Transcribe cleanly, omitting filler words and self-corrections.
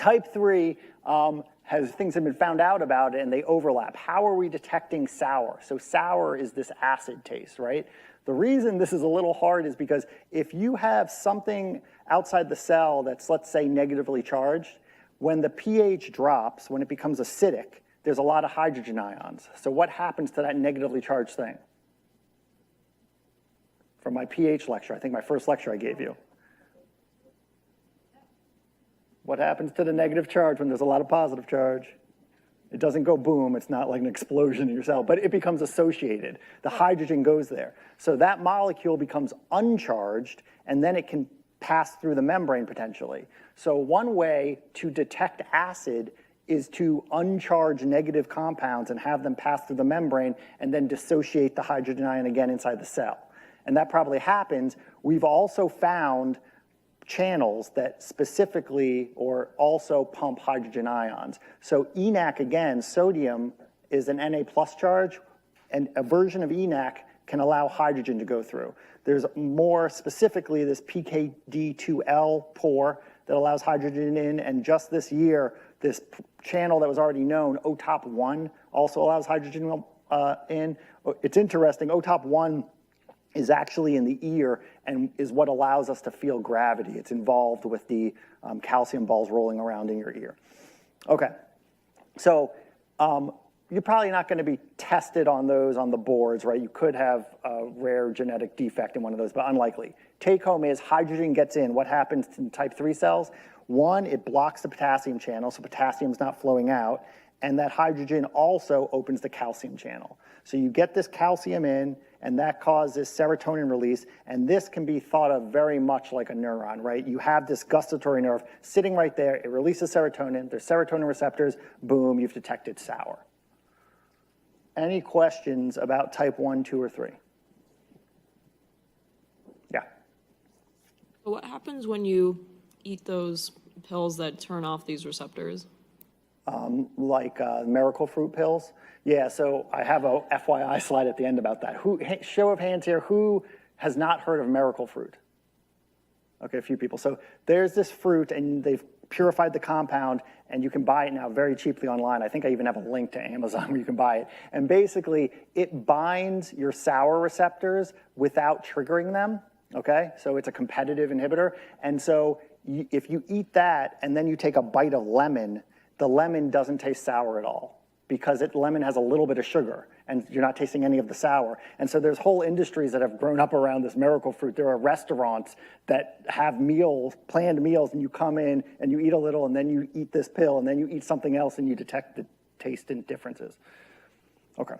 type 3 has things have been found out about it and they overlap. How are we detecting sour? So sour is this acid taste, right? The reason this is a little hard is because if you have something outside the cell that's, let's say, negatively charged, when the pH drops, when it becomes acidic, there's a lot of hydrogen ions. So what happens to that negatively charged thing? From my pH lecture, I think my first lecture I gave you. What happens to the negative charge when there's a lot of positive charge? It doesn't go boom, it's not like an explosion in your cell, but it becomes associated. The hydrogen goes there. So that molecule becomes uncharged, and then it can pass through the membrane potentially. So one way to detect acid is to uncharge negative compounds and have them pass through the membrane and then dissociate the hydrogen ion again inside the cell. And that probably happens. We've also found channels that specifically or also pump hydrogen ions. So ENaC, again, sodium is an Na plus charge, and a version of ENaC can allow hydrogen to go through. There's more specifically this PKD2L pore that allows hydrogen in, and just this year, this channel that was already known, OTOP1, also allows hydrogen in. It's interesting, OTOP1 is actually in the ear and is what allows us to feel gravity. It's involved with the calcium balls rolling around in your ear. Okay, so you're probably not gonna be tested on those on the boards, right? You could have a rare genetic defect in one of those, but unlikely. Take home is hydrogen gets in. What happens in type 3 cells? One, it blocks the potassium channel, so potassium's not flowing out, and that hydrogen also opens the calcium channel. So you get this calcium in, and that causes serotonin release, and this can be thought of very much like a neuron, right? You have this gustatory nerve sitting right there, it releases serotonin, there's serotonin receptors, boom, you've detected sour. Any questions about type 1, 2, or 3? Yeah. What happens when you eat those pills that turn off these receptors? Like miracle fruit pills. Yeah, so I have a FYI slide at the end about that. Show of hands here, who has not heard of miracle fruit? Okay, a few people. So there's this fruit, and they've purified the compound, and you can buy it now very cheaply online. I think I even have a link to Amazon where you can buy it. And basically, it binds your sour receptors without triggering them, okay? So it's a competitive inhibitor. And so if you eat that, and then you take a bite of lemon, the lemon doesn't taste sour at all because lemon has a little bit of sugar and you're not tasting any of the sour. And so there's whole industries that have grown up around this miracle fruit. There are restaurants that have meals, planned meals, and you come in and you eat a little and then you eat this pill and then you eat something else and you detect the taste and differences. Okay.